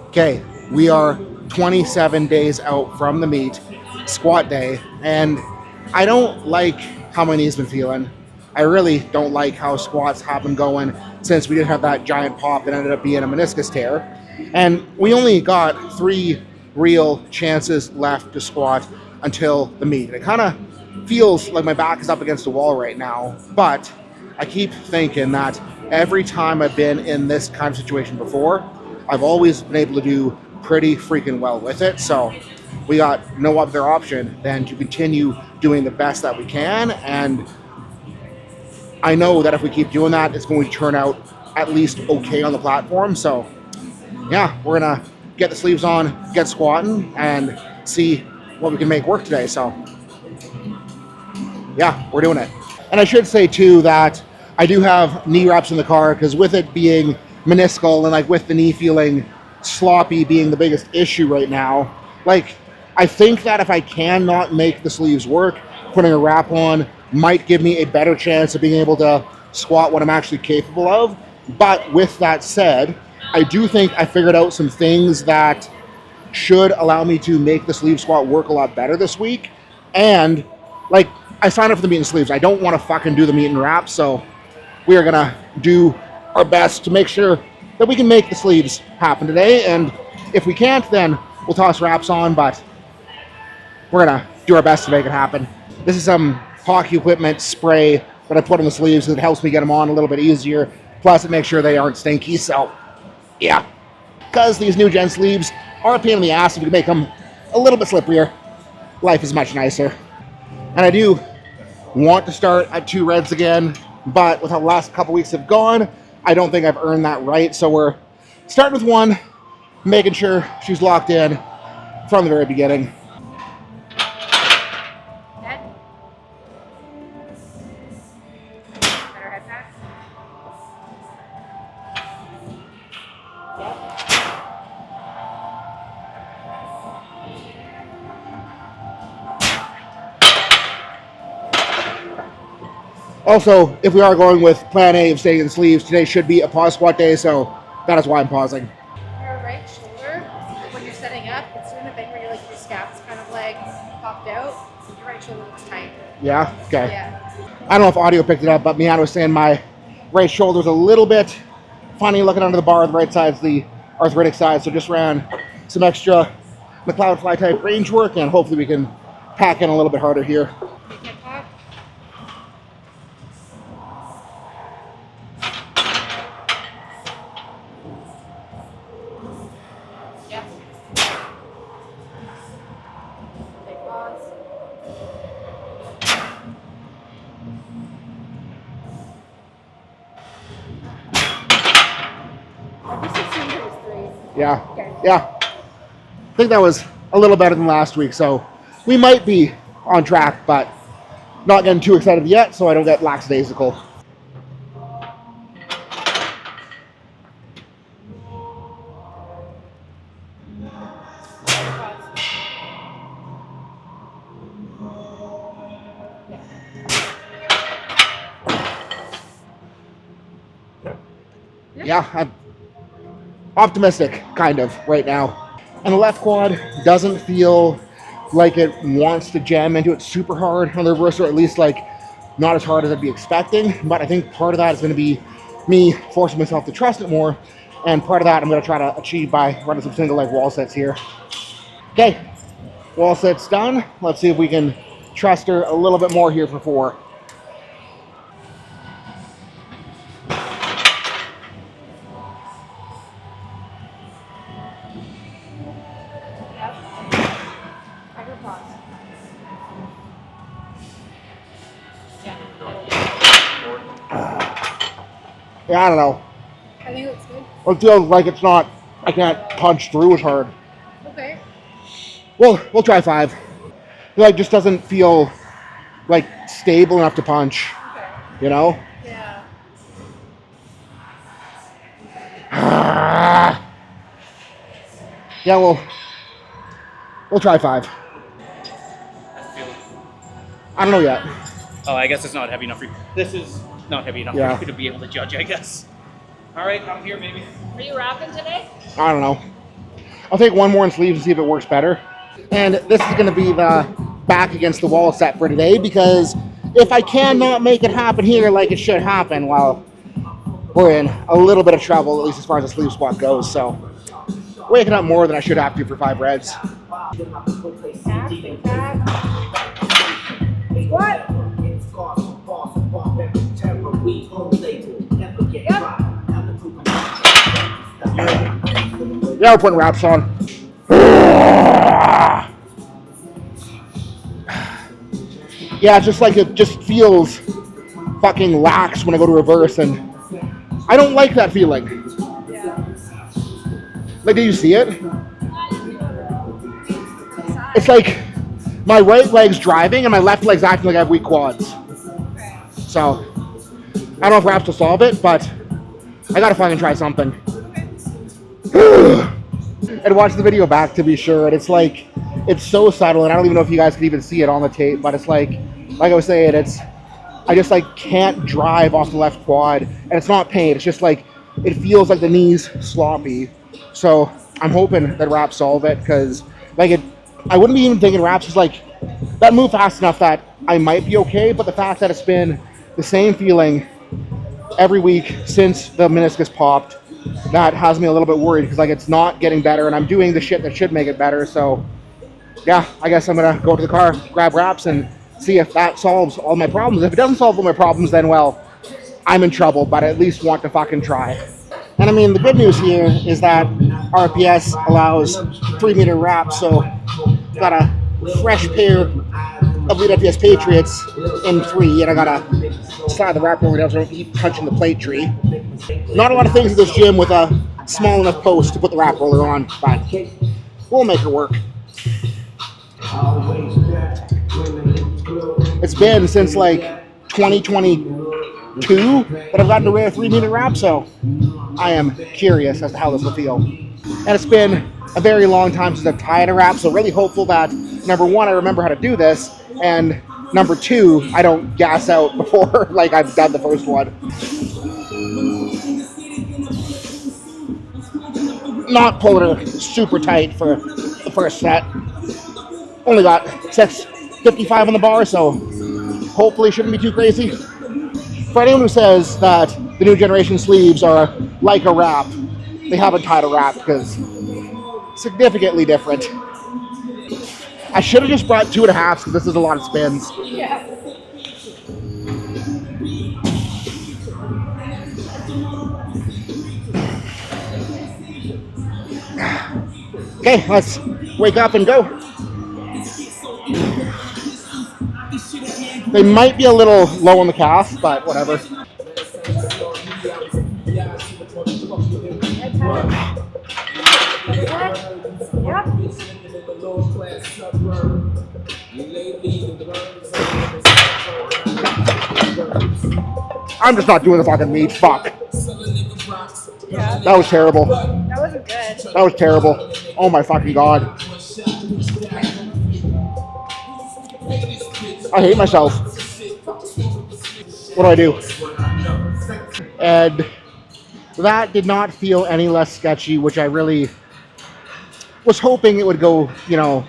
Okay, we are 27 days out from the meet, squat day, and I don't like how my knee's been feeling. I really don't like how squats have been going since we didn't have that giant pop that ended up being a meniscus tear. And we only got 3 real chances left to squat until the meet. And it kind of feels like my back is up against the wall right now, but I keep thinking that every time I've been in this kind of situation before, I've always been able to do pretty freaking well with it. So we got no other option than to continue doing the best that we can. And I know that if we keep doing that, it's going to turn out at least okay on the platform. So yeah, we're going to get the sleeves on, get squatting, and see what we can make work today. So yeah, we're doing it. And I should say too that I do have knee wraps in the car, because with it being meniscal and like with the knee feeling sloppy being the biggest issue right now, like I think that if I cannot make the sleeves work, putting a wrap on might give me a better chance of being able to squat what I'm actually capable of. But with that said, I do think I figured out some things that should allow me to make the sleeve squat work a lot better this week. And like, I signed up for the meet and sleeves. I don't want to fucking do the meet and wraps, so we are gonna do our best to make sure that we can make the sleeves happen today. And if we can't, then we'll toss wraps on, but we're gonna do our best to make it happen. This is some hockey equipment spray that I put on the sleeves, so it helps me get them on a little bit easier. Plus it makes sure they aren't stinky, so yeah. Because these new gen sleeves are a pain in the ass, if you can make them a little bit slipperier, life is much nicer. And I do want to start at 2 reds again, but with how the last couple weeks have gone, I don't think I've earned that right. So we're starting with 1, making sure she's locked in from the very beginning. Head. Better head back. Also, if we are going with plan A of staying in the sleeves, today should be a pause squat day, so that is why I'm pausing. Your right shoulder, when you're setting up, it's doing a thing where your scap's kind of like popped out. Your right shoulder looks tight. Yeah? Okay. Yeah. I don't know if audio picked it up, but Miana was saying my right shoulder's a little bit funny looking under the bar. The right side's the arthritic side, so just ran some extra McLeod fly type range work, and hopefully we can pack in a little bit harder here. You can pop. Yeah. Take pause. I just assumed it was 3. Yeah. Okay. Yeah. I think that was a little better than last week, so we might be on track, but not getting too excited yet so I don't get lackadaisical. Yeah, I'm optimistic, kind of, right now. And the left quad doesn't feel like it wants to jam into it super hard on the reverse, or at least like not as hard as I'd be expecting. But I think part of that is going to be me forcing myself to trust it more. And part of that I'm going to try to achieve by running some single leg wall sets here. Okay, wall sets done. Let's see if we can trust her a little bit more here for 4. Yeah, I don't know. I think it looks good. It feels like it's not, I can't punch through as hard. Okay. Well, we'll try 5. Like, just doesn't feel like stable enough to punch. Okay. You know? Yeah. Yeah, we'll try 5. I don't know yet. Oh, I guess it's not heavy enough for you. This is not heavy enough Yeah. for you to be able to judge, I guess. All right, I'm here, baby. Are you rapping today? I don't know. I'll take one more in sleeves and see if it works better. And this is going to be the back against the wall set for today, because if I cannot make it happen here like it should happen, well, we're in a little bit of trouble, at least as far as the sleeve squat goes. So, waking up more than I should have to for 5 reds. What? Yeah, we're putting wraps on. Yeah, it's just like it just feels fucking lax when I go to reverse, and I don't like that feeling. Yeah. Like, do you see it? It's like my right leg's driving and my left leg's acting like I have weak quads. So, I don't know if wraps will solve it, but I gotta fucking try something. And watch the video back to be sure, and it's like, it's so subtle, and I don't even know if you guys can even see it on the tape, but it's like I was saying, I just like can't drive off the left quad, and it's not pain, it's just like, it feels like the knee's sloppy. So I'm hoping that wraps solve it, because like I wouldn't be even thinking wraps is like, that move fast enough that I might be okay, but the fact that it's been the same feeling every week since the meniscus popped, that has me a little bit worried, because like it's not getting better, and I'm doing the shit that should make it better. So yeah, I guess I'm gonna go to the car, grab wraps, and see if that solves all my problems. If it doesn't solve all my problems, then well, I'm in trouble, but I at least want to fucking try. And I mean, the good news here is that RPS allows 3-meter wraps, so got a fresh pair of ELITEFTS Patriots in 3, and I gotta slide the wrap roller down so I don't keep punching the plate tree. Not a lot of things in this gym with a small enough post to put the wrap roller on, but we'll make it work. It's been since like 2022 that I've gotten to wear a 3-meter wrap, so I am curious as to how this will feel. And it's been a very long time since I've tied a wrap, so really hopeful that, number 1, I remember how to do this, and number 2, I don't gas out before like I've done the first one. Not pulling her super tight for the first set. Only got 655 on the bar, so hopefully shouldn't be too crazy. For anyone who says that the new generation sleeves are like a wrap, they haven't tied a wrap, because significantly different. I should have just brought 2.5s, because this is a lot of spins. Yeah. Okay, let's wake up and go. They might be a little low on the calf, but whatever. I'm just not doing the fucking meat. Fuck. Yeah. That was terrible. That wasn't good. That was terrible. Oh my fucking god. I hate myself. What do? And that did not feel any less sketchy, which I really was hoping it would go, you know,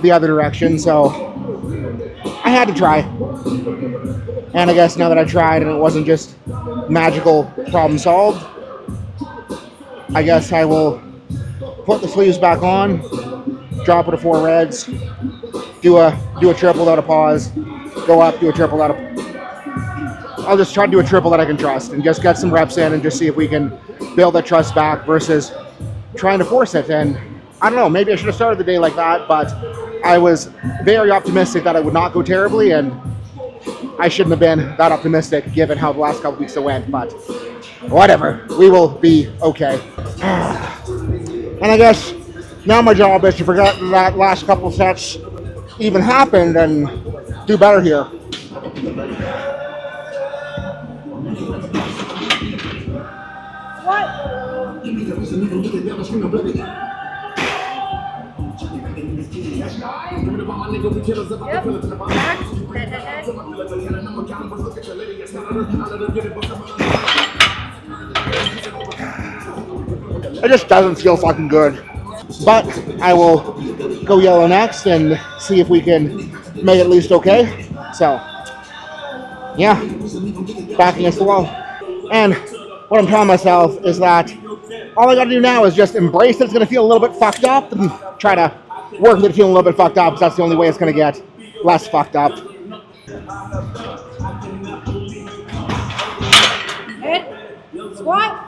the other direction. So I had to try. And I guess now that I tried and it wasn't just magical problem solved, I guess I will put the sleeves back on, drop it to 4 reds, do a triple without a pause, go up, do a triple without a... I'll just try to do a triple that I can trust and just get some reps in and just see if we can build that trust back versus trying to force it. And I don't know, maybe I should have started the day like that, but I was very optimistic that it would not go terribly, and I shouldn't have been that optimistic given how the last couple weeks it went, but whatever, we will be okay. And I guess now my job is to forget that last couple sets even happened and do better here. What? Yep. Back. Head. It just doesn't feel fucking good. But I will go yellow next and see if we can make it at least okay. So, yeah, back against the wall. And what I'm telling myself is that all I gotta do now is just embrace that it's gonna feel a little bit fucked up and try to work with it feeling a little bit fucked up, because that's the only way it's gonna get less fucked up. Hit. Squat.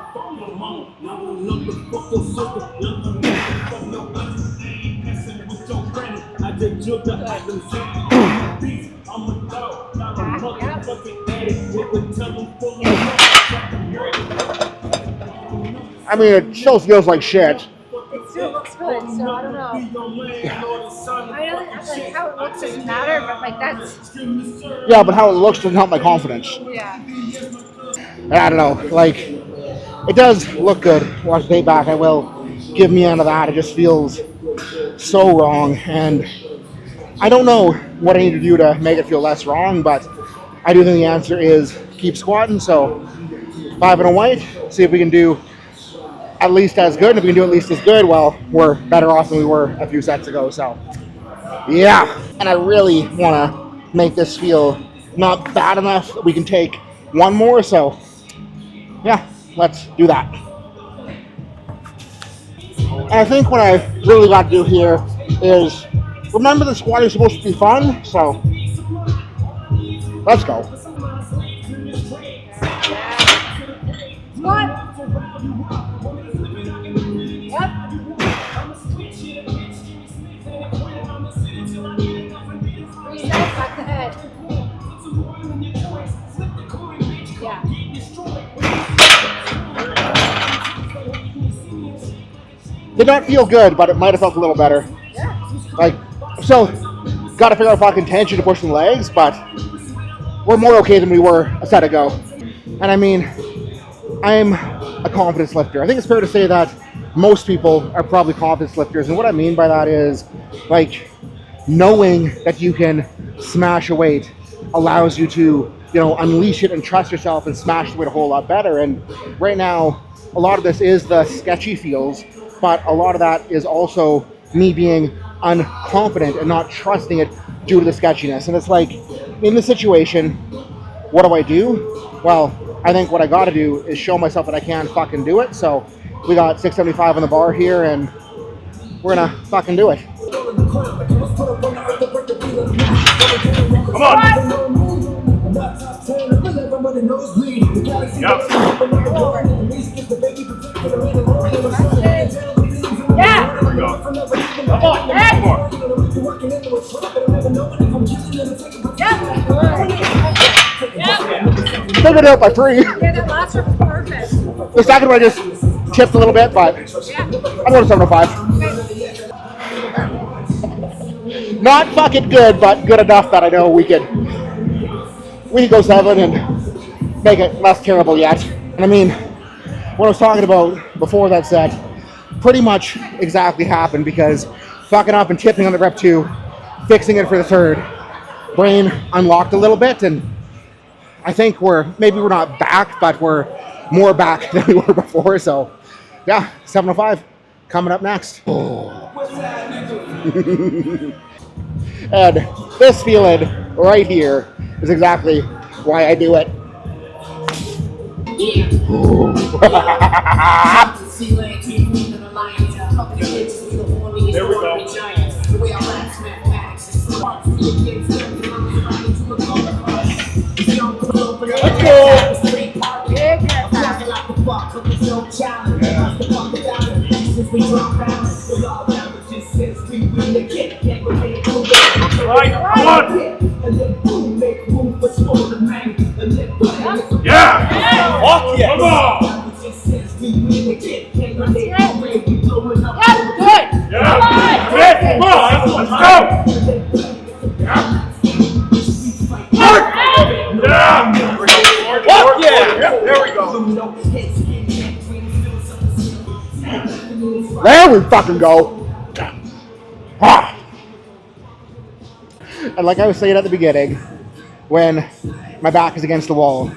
I mean, it still feels like shit. It still looks good, so I don't know. I know that, like, how it looks doesn't matter, but like that's. Yeah, but how it looks doesn't help my confidence. Yeah. I don't know, like, it does look good. Watch the tape back, I will give me into that. It just feels so wrong, and I don't know what I need to do to make it feel less wrong, but I do think the answer is keep squatting. So 5 and a white, see if we can do at least as good. And if we can do at least as good, well, we're better off than we were a few sets ago. So yeah, and I really want to make this feel not bad enough that we can take one more. So yeah, let's do that. And I think what I really got to do here is remember the squat is supposed to be fun, so let's go. Squat. Yep. Reset, back the head. Yeah. Did not feel good, but it might have felt a little better. Yeah. Like, so, got to figure out if I can tension to push the legs, but we're more okay than we were a set ago. And I mean, I'm a confidence lifter. I think it's fair to say that most people are probably confidence lifters. And what I mean by that is, like, knowing that you can smash a weight allows you to, unleash it and trust yourself and smash the weight a whole lot better. And right now, a lot of this is the sketchy feels, but a lot of that is also me being unconfident and not trusting it due to the sketchiness. And it's like, in this situation, what do? Well, I think what I got to do is show myself that I can fucking do it. So we got 675 on the bar here, and we're gonna fucking do it. Come on. Yep. Yeah. There we go. Come on. Hey. More. Figured it out by 3. Yeah, that last one was perfect. The second one I just chipped a little bit, but Yeah. I'm going to 705. Okay. Not fucking good, but good enough that I know we could go 7 and make it less terrible yet. And I mean, what I was talking about before that set pretty much exactly happened, because fucking up and tipping on the rep 2, fixing it for the third, brain unlocked a little bit, and I think we're not back, but we're more back than we were before. So yeah, 705 coming up next. And this feeling right here is exactly why I do it. There we go. Let's go. Right. Come on. Yeah. Fuck yes. Come on. Good. Yeah. Come on. Let's go. Yeah. Yeah. Fuck yeah. There we go. There we fucking go. Ah. And like I was saying at the beginning, when my back is against the wall,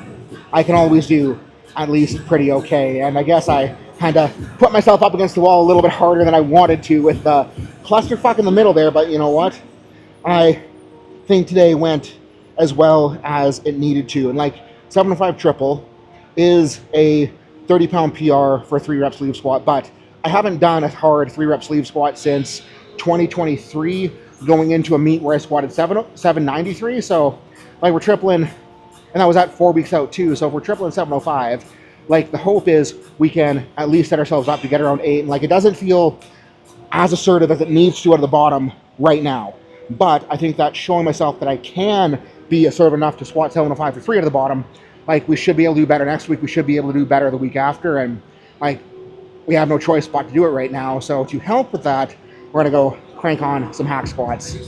I can always do at least pretty okay. And I guess I kind of put myself up against the wall a little bit harder than I wanted to with the clusterfuck in the middle there. But you know what? I think today went as well as it needed to. And like 705 triple is a 30-pound PR for a 3-rep sleeve squat, but I haven't done a hard 3-rep sleeve squat since 2023, going into a meet where I squatted 793. So like we're tripling, and that was at 4 weeks out too. So if we're tripling 705, like the hope is we can at least set ourselves up to get around 8. And like it doesn't feel as assertive as it needs to out of the bottom right now. But I think that showing myself that I can be assertive enough to squat 705 for 3 out of the bottom, like we should be able to do better next week. We should be able to do better the week after. And like we have no choice but to do it right now. So to help with that, we're going to go crank on some hack squats.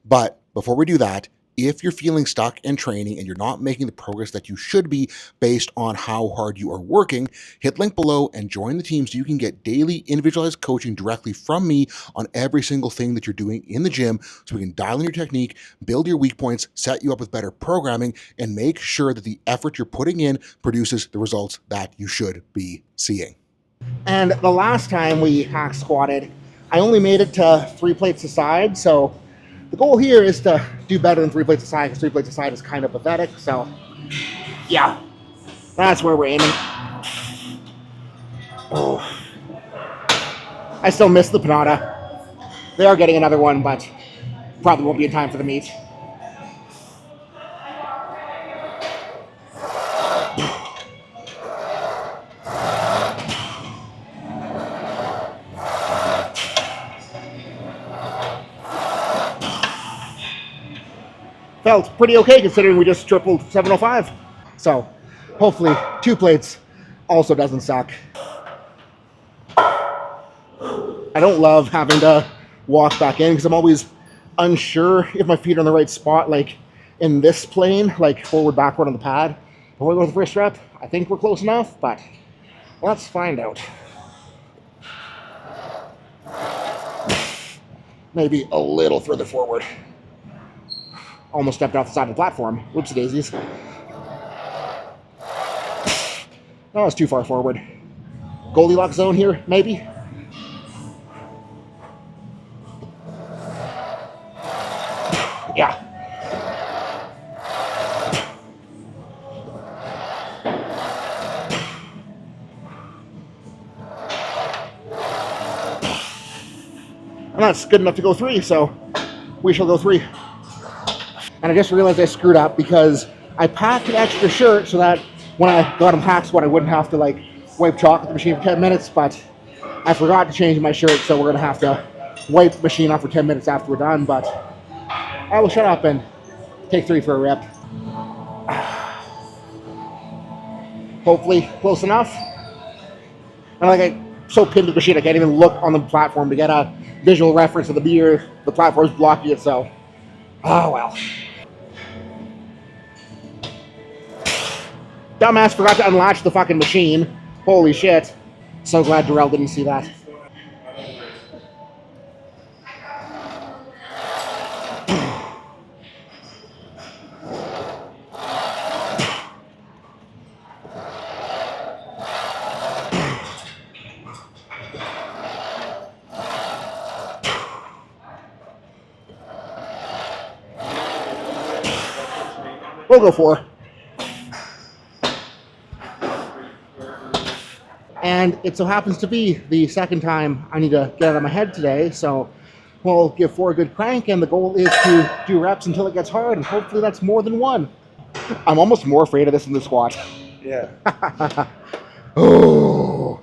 But before we do that, if you're feeling stuck in training and you're not making the progress that you should be based on how hard you are working, hit link below and join the team so you can get daily individualized coaching directly from me on every single thing that you're doing in the gym, so we can dial in your technique, build your weak points, set you up with better programming, and make sure that the effort you're putting in produces the results that you should be seeing. And the last time we hack squatted, I only made it to 3 plates aside, so the goal here is to do better than 3 plates aside, because 3 plates aside is kind of pathetic. So, yeah, that's where we're aiming. Oh, I still miss the panada. They are getting another one, but probably won't be in time for the meet. Felt pretty okay considering we just tripled 705. So hopefully 2 plates also doesn't suck. I don't love having to walk back in because I'm always unsure if my feet are in the right spot, like in this plane, like forward, backward on the pad. Before we go to the first rep, I think we're close enough, but let's find out. Maybe a little further forward. Almost stepped off the side of the platform. Whoopsie daisies. Oh, it's too far forward. Goldilocks zone here, maybe? Yeah. And that's good enough to go 3, so we shall go 3. And I just realized I screwed up because I packed an extra shirt so that when I got on hack squat, I wouldn't have to like wipe chalk at the machine for 10 minutes, but I forgot to change my shirt, so we're gonna have to wipe the machine off for 10 minutes after we're done, but I will shut up and take 3 for a rep. Hopefully close enough. And like I'm so pinned to the machine, I can't even look on the platform to get a visual reference of the beer. The platform's blocking it, so oh well. Dumbass forgot to unlatch the fucking machine. Holy shit. So glad Darrell didn't see that. We'll go 4. And it so happens to be the second time I need to get out of my head today, so we'll give 4 a good crank, and the goal is to do reps until it gets hard, and hopefully that's more than 1. I'm almost more afraid of this than the squat. Yeah. Oh.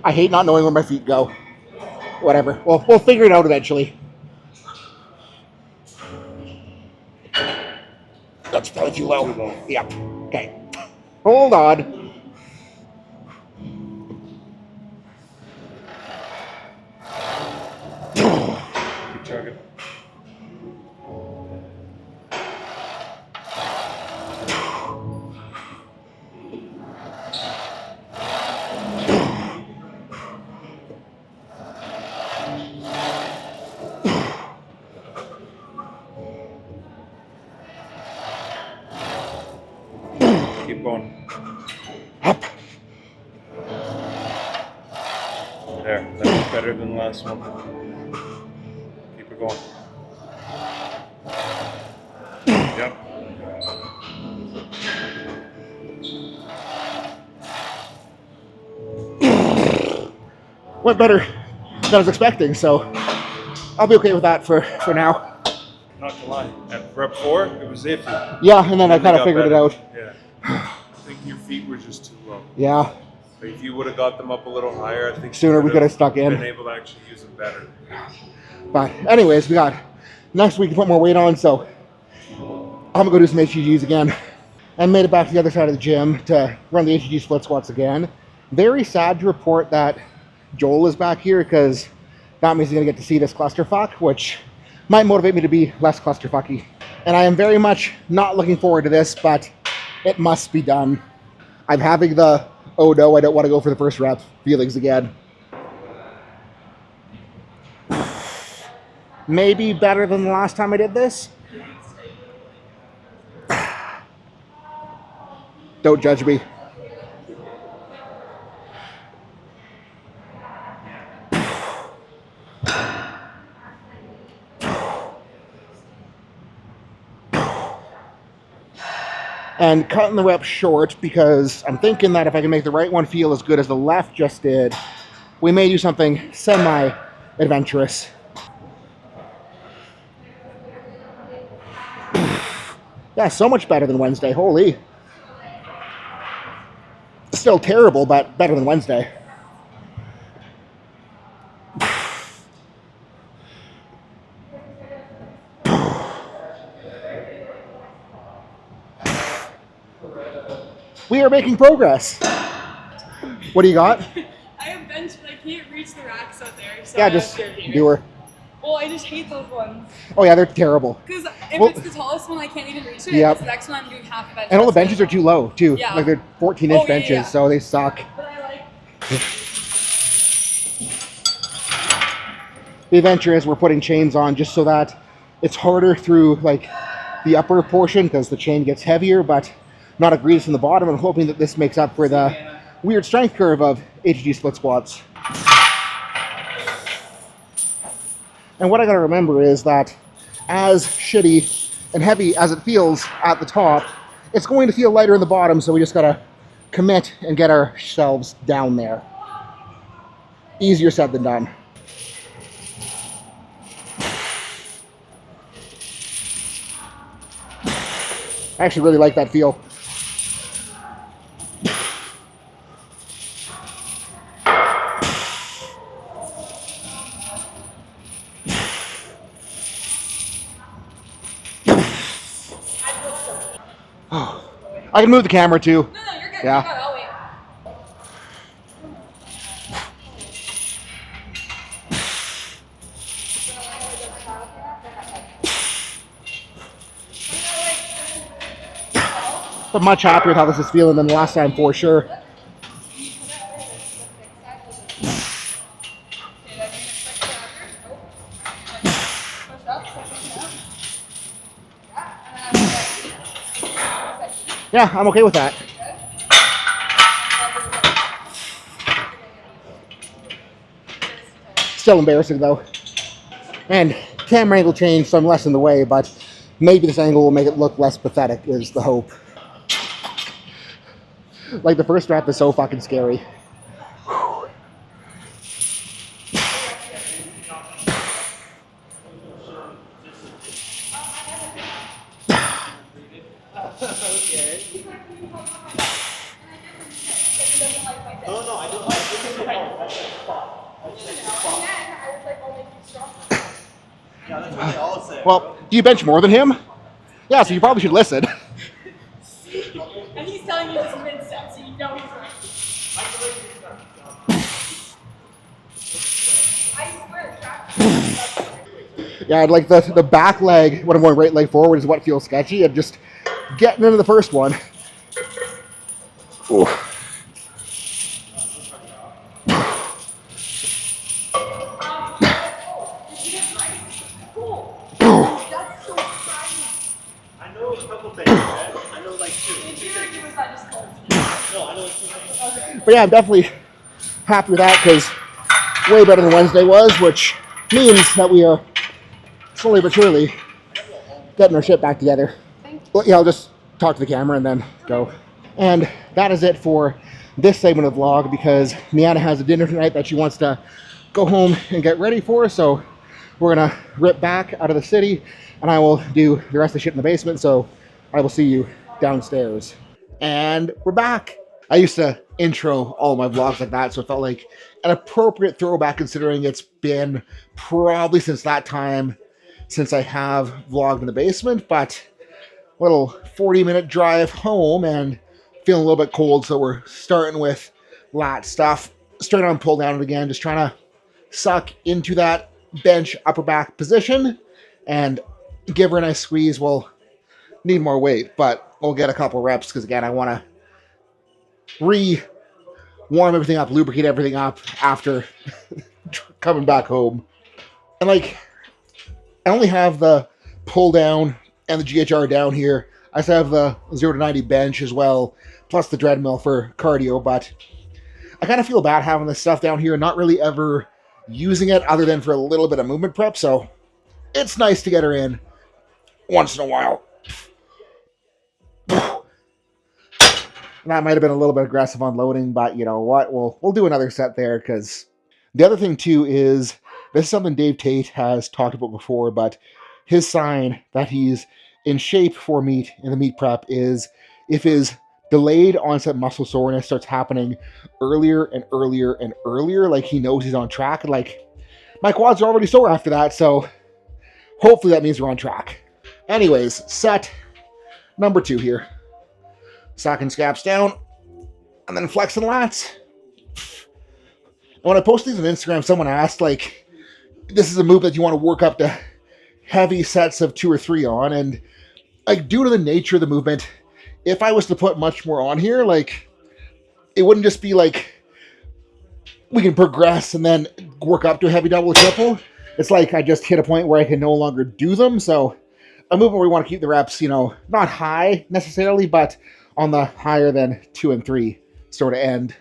I hate not knowing where my feet go. Whatever. Well, we'll figure it out eventually. That's probably too low. Yep. Okay. Hold on. Keep chugging. Keep going. better than the last one. Keep it going. Yep. Went better than I was expecting, so I'll be okay with that for now. Not to lie, at rep 4, it was iffy. Yeah, and then I they kind of got figured it better. out. Yeah. I think your feet were just too low. Yeah, But if you would have got them up a little higher, I think Sooner we could have stuck in. been able to actually use them better. but anyways, we got next week to put more weight on, so I'm gonna go do some HGGs again. And made it back to the other side of the gym to run the HGG split squats again. Very sad to report that Joel is back here, because that means he's gonna get to see this clusterfuck, which might motivate me to be less clusterfucky. And I am very much not looking forward to this, but it must be done. I'm having the, oh no, I don't want to go for the first rep feelings again. Maybe better than the last time I did this. Don't judge me. And cutting the reps short because I'm thinking that if I can make the right one feel as good as the left just did, we may do something semi-adventurous. Yeah, so much better than Wednesday, holy. Still terrible, but better than Wednesday. We are making progress. What do you got? I have bench, but I can't reach the racks out there. So Yeah, I just have to here. do her. Well, I just hate those ones. Oh yeah, they're terrible. Because if Well- it's the tallest one, I can't even reach it. Yep. It's the next one, I'm doing half a bench. And all the press benches are too low, too. Yeah. Like they're 14-inch Oh, yeah, benches, yeah. so they suck. But I like. The adventure is we're putting chains on just so that it's harder through like the upper portion because the chain gets heavier, but not a grease in the bottom. I'm hoping that this makes up for the weird strength curve of HG split squats. And what I gotta remember is that as shitty and heavy as it feels at the top, it's going to feel lighter in the bottom, so we just gotta commit and get ourselves down there. Easier said than done. I actually really like that feel. Oh, I can move the camera too. No, you're good. Yeah. You got it. I'll wait. I'm much happier with how this is feeling than the last time for sure. Okay, then you're gonna push it after. Push up, push it out. Yeah, and then Yeah, I'm okay with that. Still embarrassing though. And camera angle changed, so I'm less in the way, but maybe this angle will make it look less pathetic is the hope. Like the first rep is so fucking scary. Well, do you bench more than him? Yeah, so you probably should listen. And he's telling you this mid-set, so you know he's right. I swear, Jack. Yeah, I'd like the back leg when I'm going right leg forward is what feels sketchy, and just getting into the first one. Ooh. That's so exciting. I know a couple things, man. I know like two. Did you or was that just cold? No, I know two things. But yeah, I'm definitely happy with that because way better than Wednesday was, which means that we are slowly but surely getting our shit back together. Well, yeah, I'll just talk to the camera and then go. And that is it for this segment of the vlog, because Miana has a dinner tonight that she wants to go home and get ready for. So we're gonna rip back out of the city, and I will do the rest of the shit in the basement. So I will see you downstairs. And we're back. I used to intro all my vlogs like that, so it felt like an appropriate throwback, considering it's been probably since that time since I have vlogged in the basement. But little 40-minute drive home and feeling a little bit cold, so we're starting with lat stuff. Straight on pull down again, just trying to suck into that bench upper back position and give her a nice squeeze. We'll need more weight, but we'll get a couple reps, because again, I want to warm everything up, lubricate everything up after coming back home. And like, I only have the pull down and the GHR down here. I still have the 0 to 90 bench as well, plus the treadmill for cardio, but I kind of feel bad having this stuff down here, not really ever using it other than for a little bit of movement prep, so it's nice to get her in once in a while. That might have been a little bit aggressive on loading, but you know what? We'll do another set there, because the other thing too is, this is something Dave Tate has talked about before, but his sign that he's in shape for meet in the meet prep is if his delayed onset muscle soreness starts happening earlier and earlier and earlier, like he knows he's on track. Like, my quads are already sore after that, so hopefully that means we're on track. Anyways, set number 2 here. Socking scaps down, and then flexing lats. And when I posted these on Instagram, someone asked, like, this is a move that you want to work up to heavy sets of 2 or 3 on, and like, due to the nature of the movement, if I was to put much more on here, like, it wouldn't just be like we can progress and then work up to a heavy double or triple. It's like I just hit a point where I can no longer do them. So a movement where we want to keep the reps, you know, not high necessarily, but on the higher than 2 and 3 sort of end.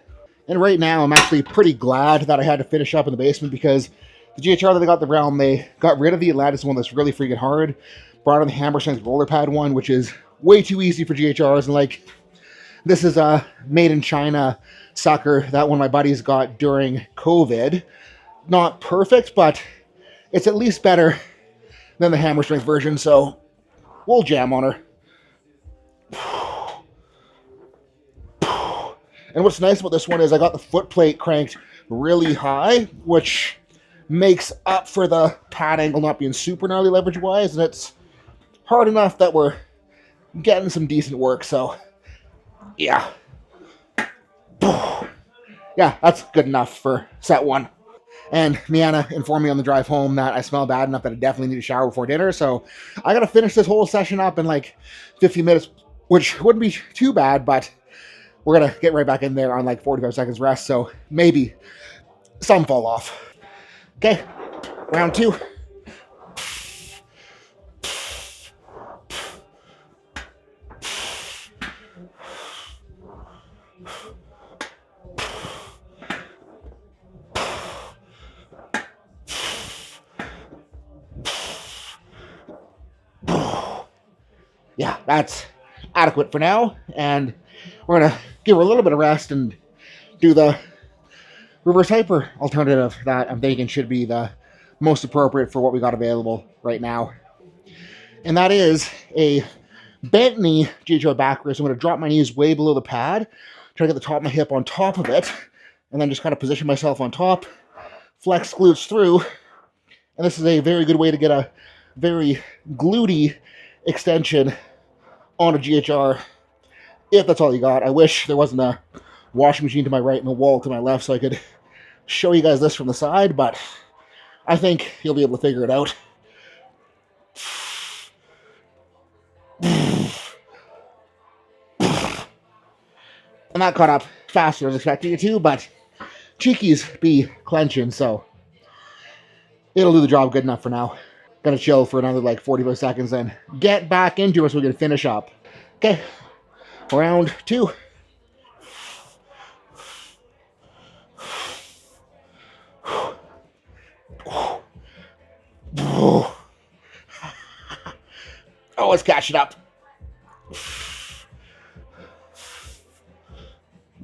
And right now, I'm actually pretty glad that I had to finish up in the basement, because the GHR that they got the realm, they got rid of the Atlantis one that's really freaking hard, brought in the Hammer Strength roller pad one, which is way too easy for GHRs. And like, this is a made in China sucker that one of my buddies got during COVID. Not perfect, but it's at least better than the Hammer Strength version, so we'll jam on her. And what's nice about this one is I got the foot plate cranked really high, which makes up for the pad angle not being super gnarly leverage-wise, and it's hard enough that we're getting some decent work, so yeah. Yeah, that's good enough for set 1. And Miana informed me on the drive home that I smell bad enough that I definitely need a shower before dinner, so I gotta finish this whole session up in like 15 minutes, which wouldn't be too bad, but we're gonna get right back in there on like 45 seconds rest, so maybe some fall off. Okay, round 2. Yeah, that's adequate for now, and we're gonna give her a little bit of rest and do the reverse hyper alternative that I'm thinking should be the most appropriate for what we got available right now. And that is a bent knee GHR back raise. I'm gonna drop my knees way below the pad, try to get the top of my hip on top of it, and then just kind of position myself on top, flex glutes through, and this is a very good way to get a very glutey extension on a GHR, if that's all you got. I wish there wasn't a washing machine to my right and a wall to my left so I could show you guys this from the side, but I think you'll be able to figure it out. And that caught up faster than I expected it to, but cheekies be clenching, so it'll do the job good enough for now. Gonna chill for another like 45 seconds, then get back into it so we can finish up. Okay, round 2. Oh, let's catch it up.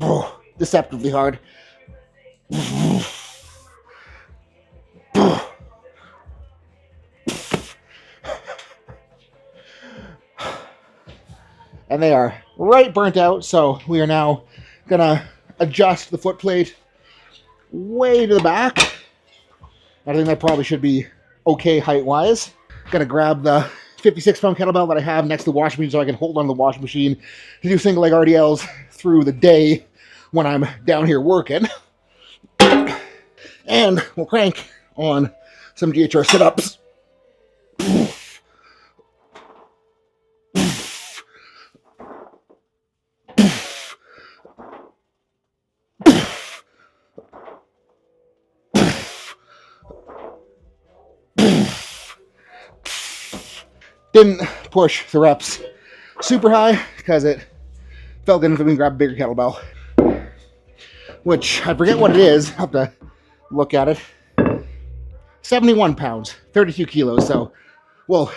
Oh, deceptively hard. And they are right burnt out, so we are now gonna adjust the foot plate way to the back. I think that probably should be okay height-wise. Gonna grab the 56-pound kettlebell that I have next to the washing machine so I can hold on to the washing machine to do single leg RDLs through the day when I'm down here working. And we'll crank on some GHR sit-ups. Didn't push the reps super high because it felt good if we can grab a bigger kettlebell. Which, I forget what it is. I'll have to look at it. 71 pounds, 32 kilos, so we'll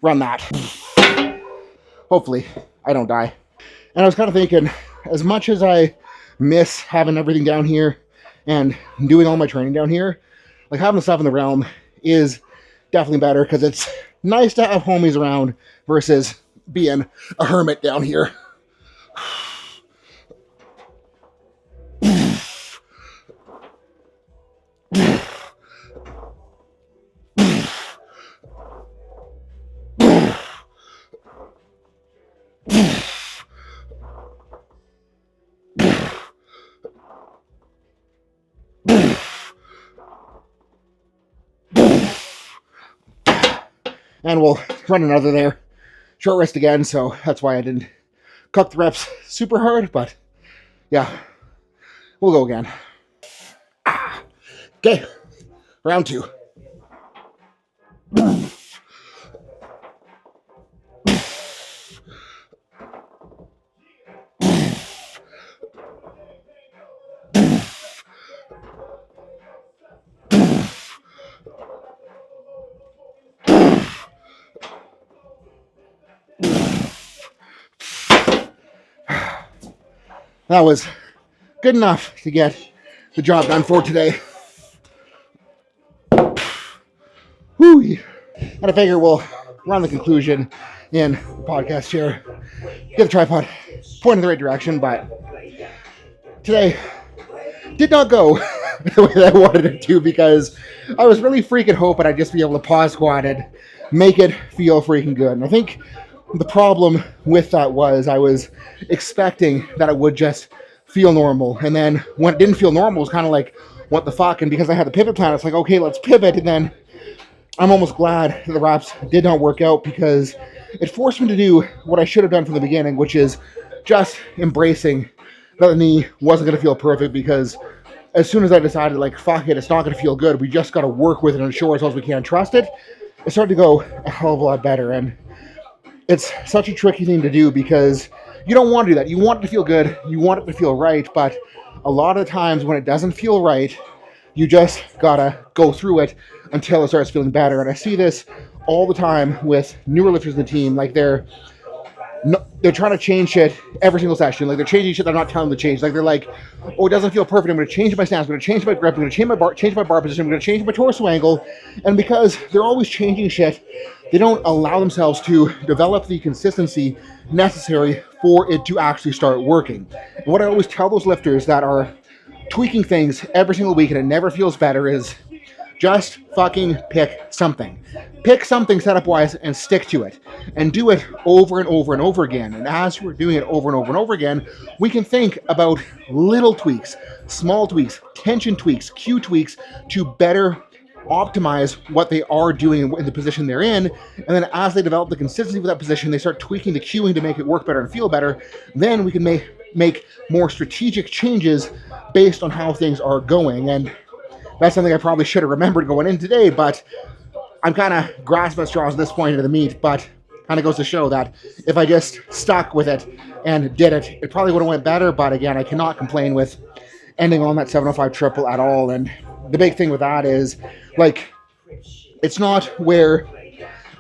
run that. Hopefully, I don't die. And I was kind of thinking, as much as I miss having everything down here and doing all my training down here, like having the stuff in the realm is definitely better because it's nice to have homies around versus being a hermit down here. And we'll run another there. Short rest again, so that's why I didn't cook the reps super hard, but yeah, we'll go again. Okay, round 2. That was good enough to get the job done for today. Whoo! And I figure we'll run the conclusion in the podcast here. Get the tripod pointing in the right direction, but today did not go the way that I wanted it to because I was really freaking hoping I'd just be able to pause squat and make it feel freaking good. And I think the problem with that was I was expecting that it would just feel normal. And then when it didn't feel normal, it was kind of like, what the fuck? And because I had the pivot plan, it's like, okay, let's pivot. And then I'm almost glad that the reps did not work out because it forced me to do what I should have done from the beginning, which is just embracing that the knee wasn't going to feel perfect because as soon as I decided, like, fuck it, it's not going to feel good, we just got to work with it and show ourselves we can trust it, it started to go a hell of a lot better. And it's such a tricky thing to do because you don't want to do that. You want it to feel good. You want it to feel right. But a lot of the times when it doesn't feel right, you just gotta go through it until it starts feeling better. And I see this all the time with newer lifters in the team. Like they're trying to change shit every single session. Like they're changing shit that I'm not telling them to change. Like they're like, oh, it doesn't feel perfect. I'm going to change my stance. I'm going to change my grip. I'm going to change my bar position. I'm going to change my torso angle. And because they're always changing shit, they don't allow themselves to develop the consistency necessary for it to actually start working. And what I always tell those lifters that are tweaking things every single week and it never feels better is just fucking pick something. Pick something setup-wise and stick to it. And do it over and over and over again. And as we're doing it over and over and over again, we can think about little tweaks, small tweaks, tension tweaks, cue tweaks to better optimize what they are doing in the position they're in. And then as they develop the consistency with that position, they start tweaking the cueing to make it work better and feel better. Then we can make more strategic changes based on how things are going. And that's something I probably should have remembered going in today, but I'm kind of grasping at straws at this point of the meet, but kind of goes to show that if I just stuck with it and did it, it probably would have went better. But again, I cannot complain with ending on that 705 triple at all. And the big thing with that is, like, it's not where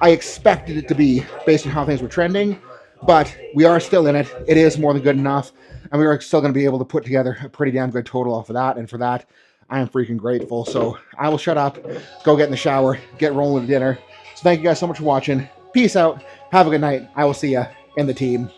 I expected it to be based on how things were trending, but we are still in it. It is more than good enough, and we are still going to be able to put together a pretty damn good total off of that, and for that, I am freaking grateful. So I will shut up, go get in the shower, get rolling to dinner. So thank you guys so much for watching. Peace out. Have a good night. I will see you in the team.